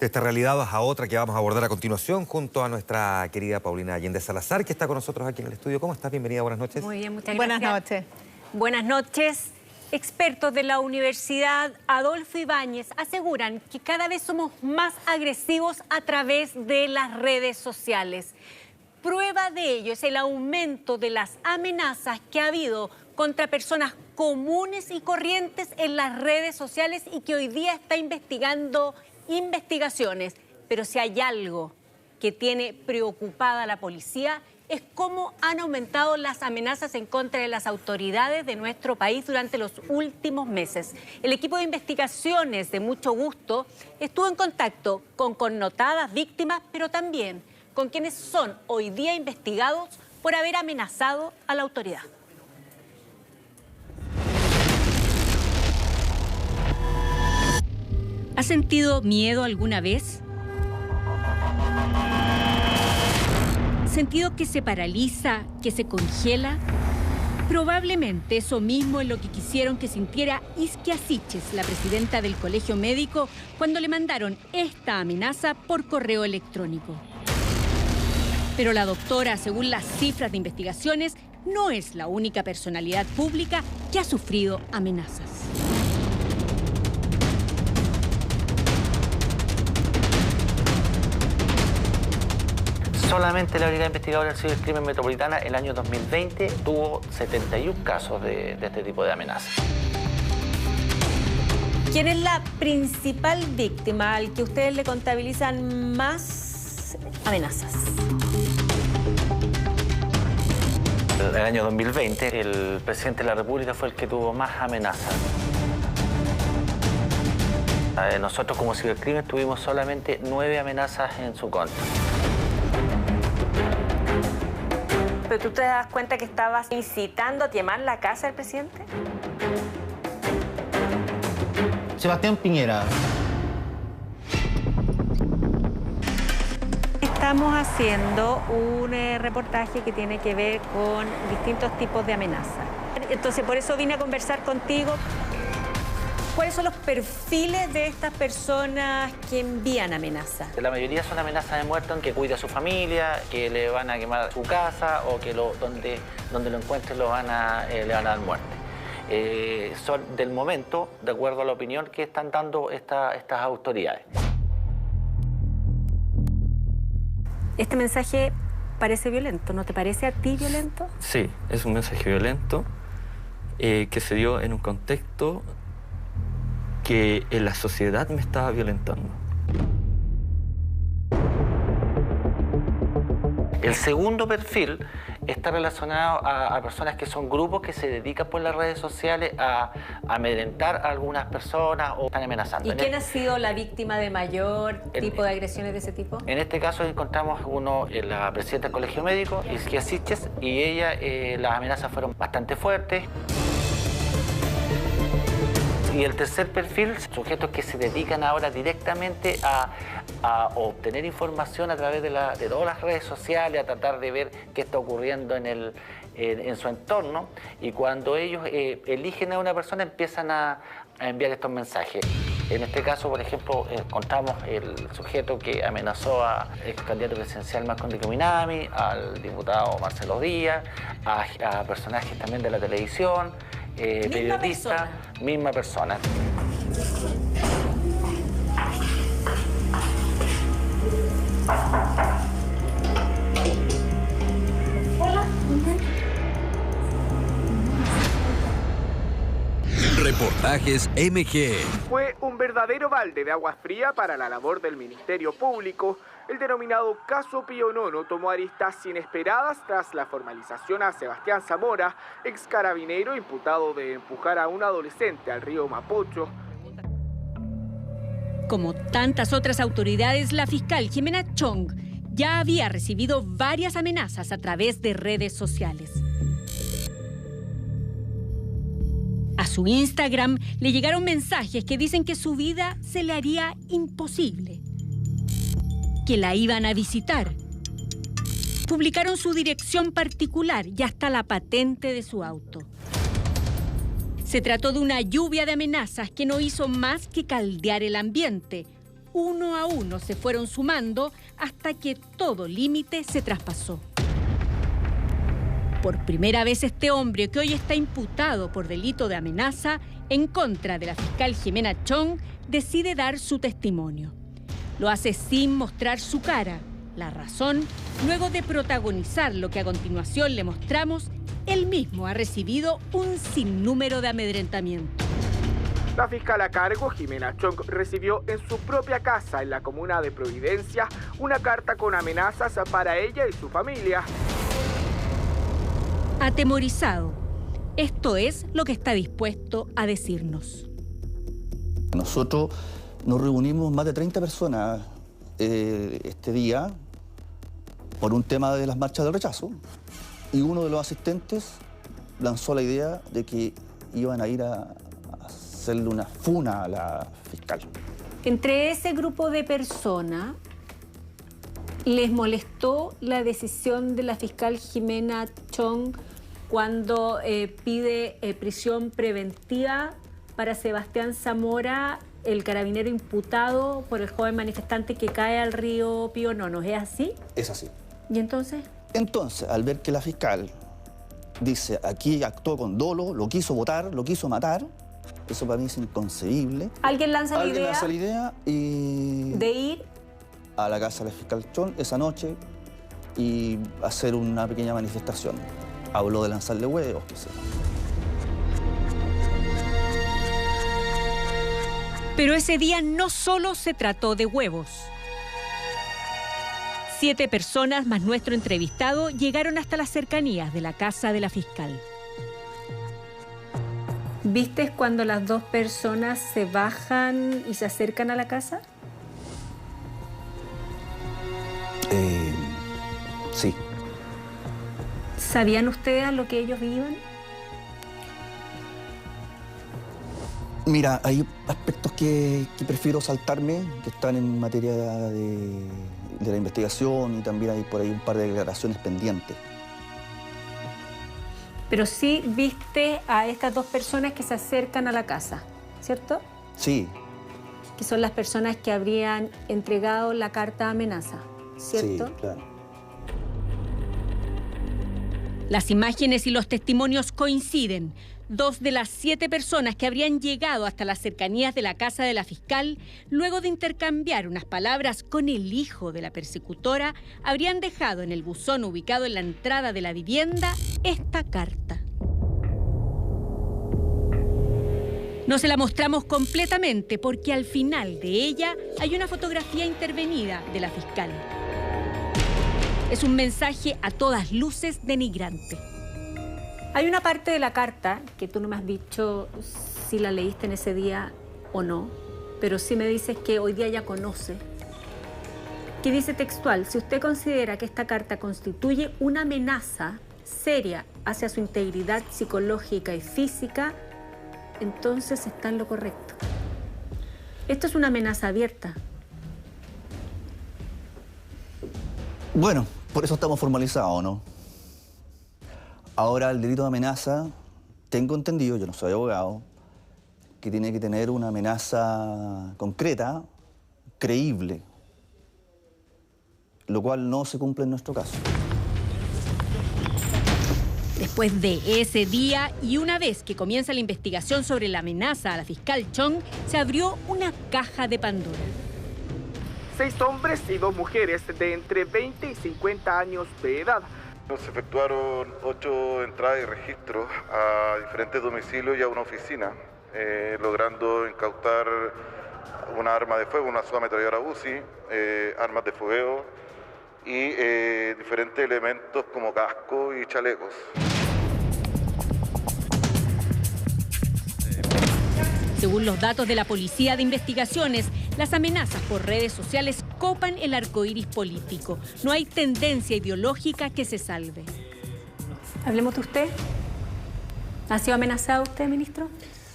De esta realidad vas a otra que vamos a abordar a continuación junto a nuestra querida Paulina Allende Salazar, que está con nosotros aquí en el estudio. ¿Cómo estás? Bienvenida, buenas noches. Muy bien, muchas gracias. Buenas noches. Buenas noches. Expertos de la Universidad Adolfo Ibáñez aseguran que cada vez somos más agresivos a través de las redes sociales. Prueba de ello es el aumento de las amenazas que ha habido contra personas comunes y corrientes en las redes sociales y que hoy día está investigando investigaciones. Pero si hay algo que tiene preocupada a la policía es cómo han aumentado las amenazas en contra de las autoridades de nuestro país durante los últimos meses. El equipo de investigaciones de Mucho Gusto estuvo en contacto con connotadas víctimas, pero también con quienes son hoy día investigados por haber amenazado a la autoridad. ¿Has sentido miedo alguna vez? ¿Sentido que se paraliza, que se congela? Probablemente eso mismo es lo que quisieron que sintiera Isquia Siches, la presidenta del Colegio Médico, cuando le mandaron esta amenaza por correo electrónico. Pero la doctora, según las cifras de investigaciones, no es la única personalidad pública que ha sufrido amenazas. Solamente la Brigada Investigadora del Cibercrimen Metropolitana el año 2020 tuvo 71 casos de este tipo de amenazas. ¿Quién es la principal víctima al que ustedes le contabilizan más amenazas? En el año 2020 el presidente de la República fue el que tuvo más amenazas. Nosotros como Cibercrimen tuvimos solamente 9 amenazas en su contra. ¿Pero tú te das cuenta que estabas incitando a quemar la casa del presidente? Sebastián Piñera. Estamos haciendo un reportaje que tiene que ver con distintos tipos de amenazas. Entonces, por eso vine a conversar contigo. ¿Cuáles son los perfiles de estas personas que envían amenazas? La mayoría son amenazas de muerte en que cuida a su familia, que le van a quemar su casa o que donde lo encuentren le van a dar muerte. Son del momento, de acuerdo a la opinión que están dando estas autoridades. Este mensaje parece violento, ¿no te parece a ti violento? Sí, es un mensaje violento que se dio en un contexto que en la sociedad me estaba violentando. El segundo perfil está relacionado a personas que son grupos que se dedican por las redes sociales a amedrentar a algunas personas o están amenazando. ¿Y quién ha sido la víctima de mayor tipo de agresiones de ese tipo? En este caso encontramos la presidenta del Colegio Médico, Isquia Siches, y ella, las amenazas fueron bastante fuertes. Y el tercer perfil, sujetos que se dedican ahora directamente a obtener información a través de todas las redes sociales, a tratar de ver qué está ocurriendo en su entorno. Y cuando ellos eligen a una persona, empiezan a enviar estos mensajes. En este caso, por ejemplo, encontramos el sujeto que amenazó al ex candidato presidencial Marco Enrique Minami, al diputado Marcelo Díaz, a personajes también de la televisión, periodista, misma persona. Reportajes MG. Fue un verdadero balde de agua fría para la labor del Ministerio Público. El denominado caso Pío Nono tomó aristas inesperadas tras la formalización a Sebastián Zamora, ex carabinero imputado de empujar a un adolescente al río Mapocho. Como tantas otras autoridades, la fiscal Jimena Chong ya había recibido varias amenazas a través de redes sociales. A su Instagram le llegaron mensajes que dicen que su vida se le haría imposible, que la iban a visitar. Publicaron su dirección particular y hasta la patente de su auto. Se trató de una lluvia de amenazas que no hizo más que caldear el ambiente. uno a uno se fueron sumando hasta que todo límite se traspasó. Por primera vez este hombre, que hoy está imputado por delito de amenaza en contra de la fiscal Jimena Chong, decide dar su testimonio. Lo hace sin mostrar su cara. La razón, luego de protagonizar lo que a continuación le mostramos, él mismo ha recibido un sinnúmero de amedrentamientos. La fiscal a cargo, Jimena Chong, recibió en su propia casa en la comuna de Providencia una carta con amenazas para ella y su familia. Atemorizado. Esto es lo que está dispuesto a decirnos. Nosotros nos reunimos más de 30 personas este día por un tema de las marchas del rechazo, y uno de los asistentes lanzó la idea de que iban a ir a hacerle una funa a la fiscal. Entre ese grupo de personas, ¿les molestó la decisión de la fiscal Jimena Chong cuando pide prisión preventiva para Sebastián Zamora, el carabinero imputado por el joven manifestante que cae al río Pío Nono? ¿Es así? Es así. ¿Y entonces? Entonces, al ver que la fiscal dice, aquí actuó con dolo, lo quiso votar, lo quiso matar, eso para mí es inconcebible. ¿Alguien lanza la idea y de ir a la casa de la fiscal Chong esa noche y hacer una pequeña manifestación? Habló de lanzarle huevos, qué sé. Pero ese día no solo se trató de huevos. 7 personas más nuestro entrevistado llegaron hasta las cercanías de la casa de la fiscal. ¿Viste cuando las 2 personas se bajan y se acercan a la casa? Sí. ¿Sabían ustedes a lo que ellos iban? Mira, hay aspectos que prefiero saltarme, que están en materia de la investigación, y también hay por ahí un par de declaraciones pendientes. Pero sí viste a estas 2 personas que se acercan a la casa, ¿cierto? Sí. Que son las personas que habrían entregado la carta de amenaza, ¿cierto? Sí, claro. Las imágenes y los testimonios coinciden. 2 de las 7 personas que habrían llegado hasta las cercanías de la casa de la fiscal, luego de intercambiar unas palabras con el hijo de la persecutora, habrían dejado en el buzón ubicado en la entrada de la vivienda esta carta. No se la mostramos completamente porque al final de ella hay una fotografía intervenida de la fiscal. Es un mensaje a todas luces denigrante. Hay una parte de la carta que tú no me has dicho si la leíste en ese día o no, pero sí me dices que hoy día ya conoce, que dice textual: si usted considera que esta carta constituye una amenaza seria hacia su integridad psicológica y física, entonces está en lo correcto. Esto es una amenaza abierta. Bueno, por eso estamos formalizados, ¿no? Ahora, el delito de amenaza, tengo entendido, yo no soy abogado, que tiene que tener una amenaza concreta, creíble, lo cual no se cumple en nuestro caso. Después de ese día y una vez que comienza la investigación sobre la amenaza a la fiscal Chong, se abrió una caja de Pandora. 6 hombres y 2 mujeres de entre 20 y 50 años de edad. Se efectuaron 8 entradas y registros a diferentes domicilios y a una oficina, logrando incautar una arma de fuego, una subametralladora UCI, armas de fogueo y diferentes elementos como casco y chalecos. Según los datos de la Policía de Investigaciones, las amenazas por redes sociales copan el arcoíris político. No hay tendencia ideológica que se salve. Hablemos de usted. ¿Ha sido amenazado usted, ministro?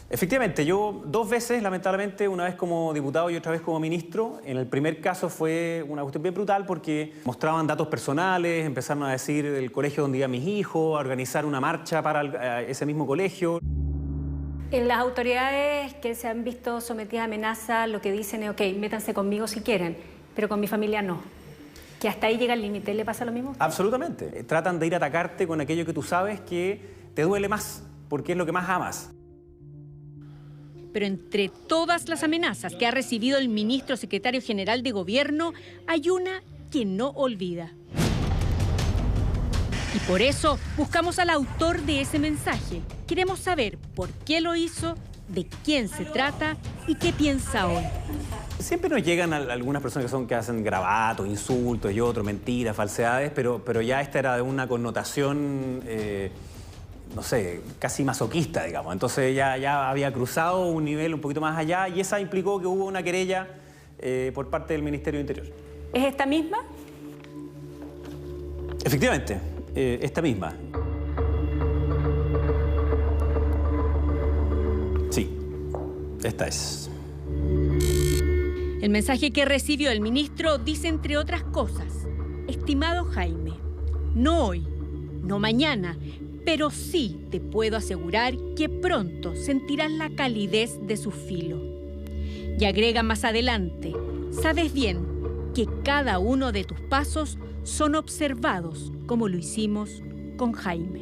Efectivamente, yo 2 veces, lamentablemente, una vez como diputado y otra vez como ministro. En el primer caso fue una cuestión bien brutal porque mostraban datos personales, empezaron a decir el colegio donde iban mis hijos, a organizar una marcha para ese mismo colegio. Las autoridades que se han visto sometidas a amenaza lo que dicen es, ok, métanse conmigo si quieren, pero con mi familia no. Que hasta ahí llega el límite. ¿Le pasa lo mismo? Absolutamente. Tratan de ir a atacarte con aquello que tú sabes que te duele más, porque es lo que más amas. Pero entre todas las amenazas que ha recibido el ministro secretario general de Gobierno, hay una que no olvida. Y por eso buscamos al autor de ese mensaje. Queremos saber por qué lo hizo, de quién se trata y qué piensa hoy. Siempre nos llegan algunas personas que hacen gravatos, insultos y otros, mentiras, falsedades, pero ya esta era de una connotación, no sé, casi masoquista, digamos. Entonces ya había cruzado un nivel un poquito más allá y esa implicó que hubo una querella por parte del Ministerio del Interior. ¿Es esta misma? Efectivamente, esta misma. Sí, esta es. El mensaje que recibió el ministro dice, entre otras cosas, estimado Jaime, no hoy, no mañana, pero sí te puedo asegurar que pronto sentirás la calidez de su filo. Y agrega más adelante, sabes bien que cada uno de tus pasos son observados como lo hicimos con Jaime.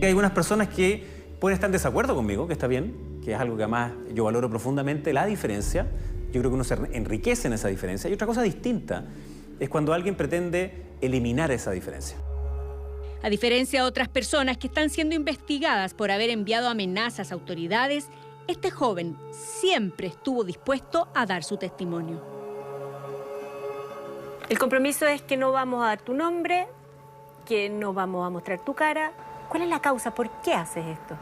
Hay algunas personas que pueden estar en desacuerdo conmigo, que está bien, que es algo que además yo valoro profundamente, la diferencia. Yo creo que uno se enriquece en esa diferencia. Y otra cosa distinta es cuando alguien pretende eliminar esa diferencia. A diferencia de otras personas que están siendo investigadas por haber enviado amenazas a autoridades, este joven siempre estuvo dispuesto a dar su testimonio. El compromiso es que no vamos a dar tu nombre, que no vamos a mostrar tu cara. ¿Cuál es la causa? ¿Por qué haces esto?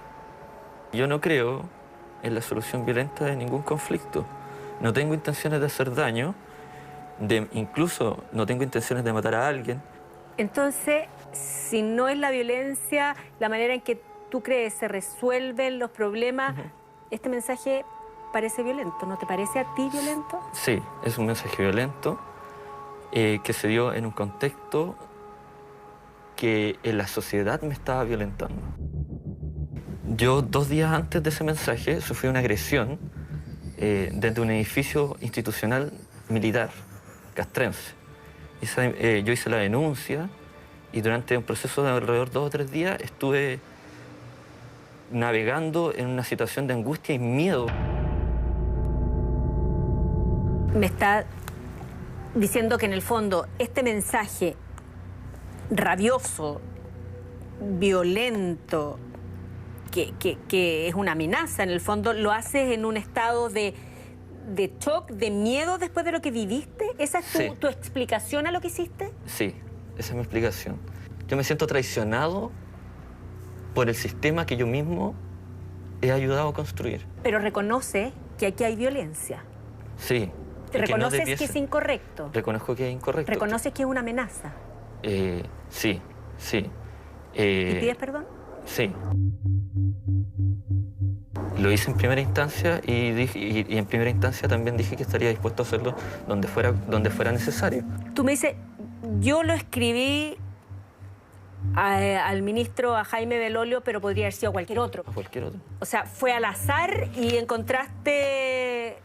Yo no creo en la solución violenta de ningún conflicto. No tengo intenciones de hacer daño, incluso no tengo intenciones de matar a alguien. Entonces, si no es la violencia, la manera en que tú crees se resuelven los problemas, este mensaje parece violento. ¿No te parece a ti violento? Sí, es un mensaje violento que se dio en un contexto que en la sociedad me estaba violentando. Yo 2 días antes de ese mensaje sufrí una agresión desde un edificio institucional militar castrense. Yo hice la denuncia y durante un proceso de alrededor de 2 o 3 días estuve navegando en una situación de angustia y miedo. Me está diciendo que en el fondo este mensaje rabioso, violento, que es una amenaza, en el fondo, lo haces en un estado de shock, de miedo después de lo que viviste. ¿Esa es tu explicación a lo que hiciste? Sí, esa es mi explicación. Yo me siento traicionado por el sistema que yo mismo he ayudado a construir. Pero reconoce que aquí hay violencia. Sí. ¿Reconoces que es incorrecto? Reconozco que es incorrecto. ¿Reconoces que es una amenaza? Sí. ¿Y pides perdón? Sí. Lo hice en primera instancia y en primera instancia también dije que estaría dispuesto a hacerlo donde fuera necesario. Tú me dices, yo lo escribí al ministro, a Jaime Belolio, pero podría haber sido cualquier otro. A cualquier otro. O sea, fue al azar y encontraste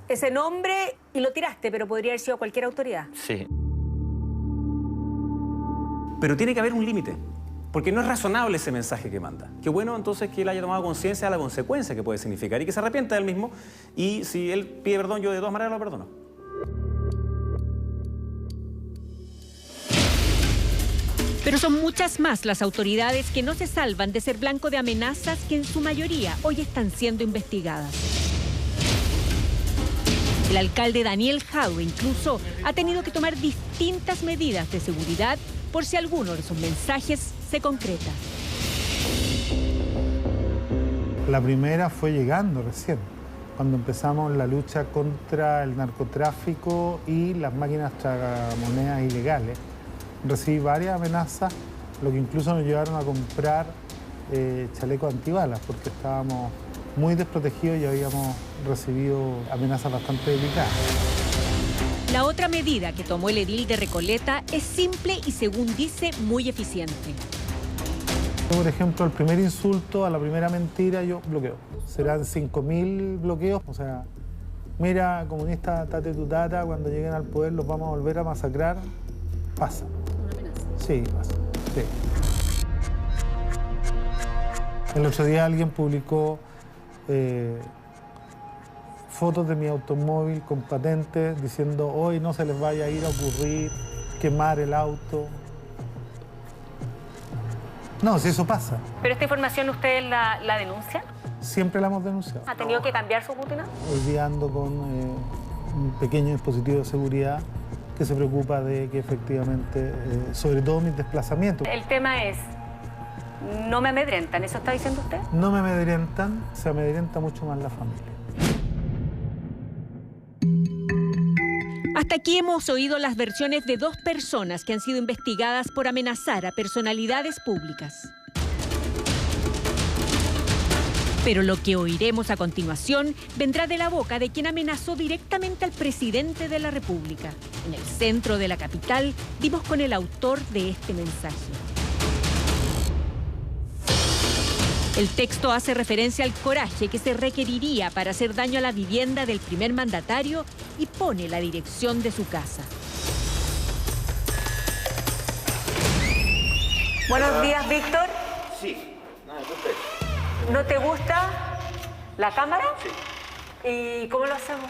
ese nombre y lo tiraste, pero podría haber sido cualquier autoridad. Sí. Pero tiene que haber un límite, porque no es razonable ese mensaje que manda. Qué bueno entonces que él haya tomado conciencia de la consecuencia que puede significar y que se arrepienta de él mismo. Y si él pide perdón, yo de todas maneras lo perdono. Pero son muchas más las autoridades que no se salvan de ser blanco de amenazas que en su mayoría hoy están siendo investigadas. El alcalde Daniel Jadue incluso ha tenido que tomar distintas medidas de seguridad por si alguno de sus mensajes se concreta. La primera fue llegando recién, cuando empezamos la lucha contra el narcotráfico y las máquinas tragamonedas ilegales. Recibí varias amenazas, lo que incluso nos llevaron a comprar chalecos antibalas, porque estábamos muy desprotegidos y habíamos recibido amenazas bastante delicadas. La otra medida que tomó el edil de Recoleta es simple y, según dice, muy eficiente. Por ejemplo, el primer insulto, a la primera mentira, yo bloqueo. Serán 5.000 bloqueos, o sea, mira, comunista, tate tu tata, cuando lleguen al poder los vamos a volver a masacrar. Pasa. ¿Una amenaza? Sí, pasa. Sí. El otro día alguien publicó fotos de mi automóvil con patentes diciendo hoy no se les vaya a ir a ocurrir quemar el auto. No, si eso pasa. ¿Pero esta información ustedes la denuncian? Siempre la hemos denunciado. ¿Ha tenido que cambiar su rutina? Hoy día ando con un pequeño dispositivo de seguridad que se preocupa de que efectivamente, sobre todo mis desplazamientos. El tema es, no me amedrentan, ¿eso está diciendo usted? No me amedrentan, se amedrenta mucho más la familia. Hasta aquí hemos oído las versiones de 2 personas que han sido investigadas por amenazar a personalidades públicas. Pero lo que oiremos a continuación vendrá de la boca de quien amenazó directamente al presidente de la República. En el centro de la capital dimos con el autor de este mensaje. El texto hace referencia al coraje que se requeriría para hacer daño a la vivienda del primer mandatario y pone la dirección de su casa. Buenos días, Víctor. Sí, no, perfecto. ¿No te gusta la cámara? Sí. ¿Y cómo lo hacemos?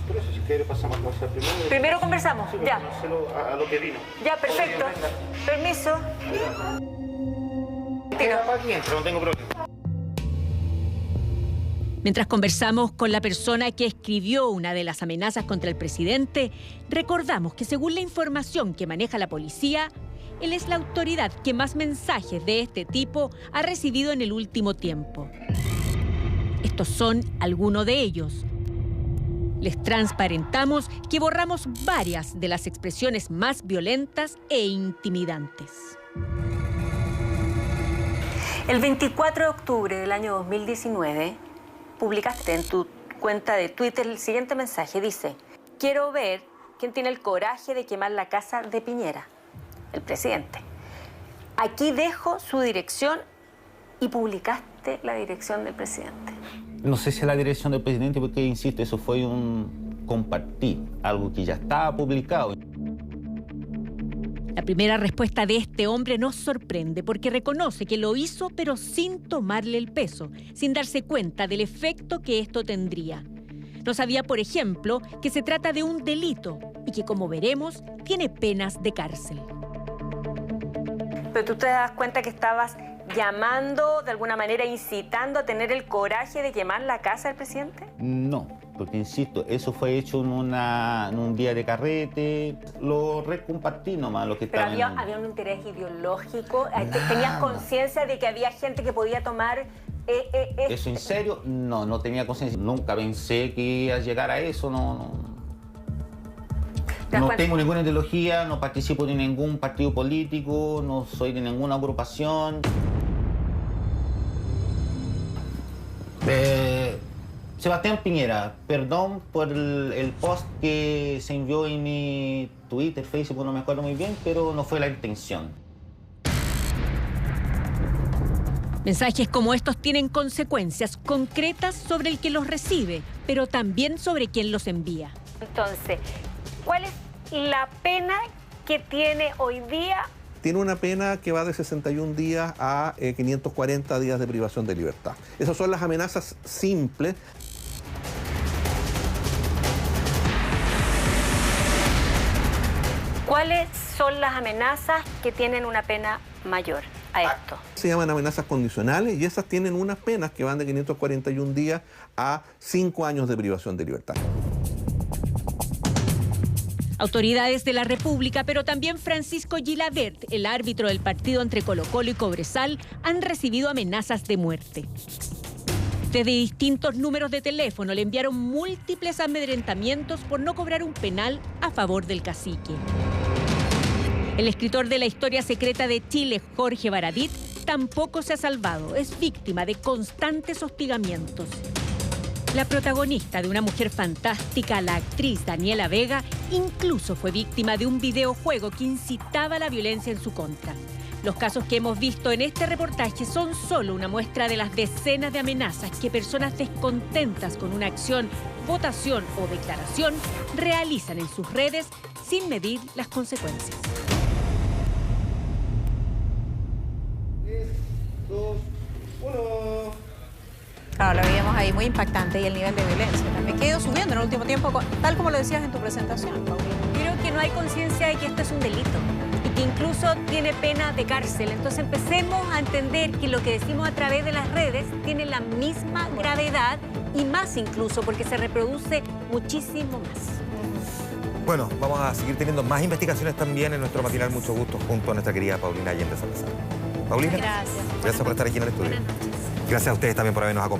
Por eso, si quiere, pasamos a conversar primero. Primero conversamos, Sí, ya. a lo que vino. Ya, perfecto. Permiso. Queda para aquí, no tengo problema. Mientras conversamos con la persona que escribió una de las amenazas contra el presidente, recordamos que según la información que maneja la policía, él es la autoridad que más mensajes de este tipo ha recibido en el último tiempo. Estos son algunos de ellos. Les transparentamos que borramos varias de las expresiones más violentas e intimidantes. El 24 de octubre del año 2019, publicaste en tu cuenta de Twitter el siguiente mensaje. Dice, quiero ver quién tiene el coraje de quemar la casa de Piñera, el presidente. Aquí dejo su dirección y publicaste la dirección del presidente. No sé si es la dirección del presidente porque, insisto, eso fue un compartir, algo que ya estaba publicado. La primera respuesta de este hombre nos sorprende porque reconoce que lo hizo pero sin tomarle el peso, sin darse cuenta del efecto que esto tendría. No sabía, por ejemplo, que se trata de un delito y que, como veremos, tiene penas de cárcel. ¿Pero tú te das cuenta que estabas llamando, de alguna manera incitando a tener el coraje de quemar la casa del presidente? No, porque insisto, eso fue hecho en un día de carrete, lo recompartí nomás, lo que Pero estaba había un interés ideológico, ¿tenías conciencia de que había gente que podía tomar ¿Eso en serio? No, no tenía conciencia, nunca pensé que iba a llegar a eso, no tengo ninguna ideología, no participo de ningún partido político, no soy de ninguna agrupación. Sebastián Piñera, perdón por el post que se envió en mi Twitter, Facebook, no me acuerdo muy bien, pero no fue la intención. Mensajes como estos tienen consecuencias concretas sobre el que los recibe, pero también sobre quien los envía. Entonces, ¿cuál es la pena que tiene hoy día? Tiene una pena que va de 61 días a 540 días de privación de libertad. Esas son las amenazas simples. ¿Cuáles son las amenazas que tienen una pena mayor a esto? Se llaman amenazas condicionales y esas tienen unas penas que van de 541 días a 5 años de privación de libertad. Autoridades de la República, pero también Francisco Gilabert, el árbitro del partido entre Colo-Colo y Cobresal, han recibido amenazas de muerte. Desde distintos números de teléfono le enviaron múltiples amedrentamientos por no cobrar un penal a favor del cacique. El escritor de la historia secreta de Chile, Jorge Baradit, tampoco se ha salvado. Es víctima de constantes hostigamientos. La protagonista de Una mujer fantástica, la actriz Daniela Vega, incluso fue víctima de un videojuego que incitaba a la violencia en su contra. Los casos que hemos visto en este reportaje son solo una muestra de las decenas de amenazas que personas descontentas con una acción, votación o declaración realizan en sus redes sin medir las consecuencias. 3, 2, 1. Claro, lo veíamos ahí muy impactante y el nivel de violencia también que ha ido subiendo en el último tiempo, tal como lo decías en tu presentación, Paulina. Creo que no hay conciencia de que esto es un delito y que incluso tiene pena de cárcel. Entonces empecemos a entender que lo que decimos a través de las redes tiene la misma gravedad y más incluso porque se reproduce muchísimo más. Bueno, vamos a seguir teniendo más investigaciones también en nuestro matinal Mucho Gusto junto a nuestra querida Paulina Allende Salazar. Paulina, Gracias. Gracias por estar aquí en el estudio. Buenas noches. Gracias a ustedes también por habernos acompañado.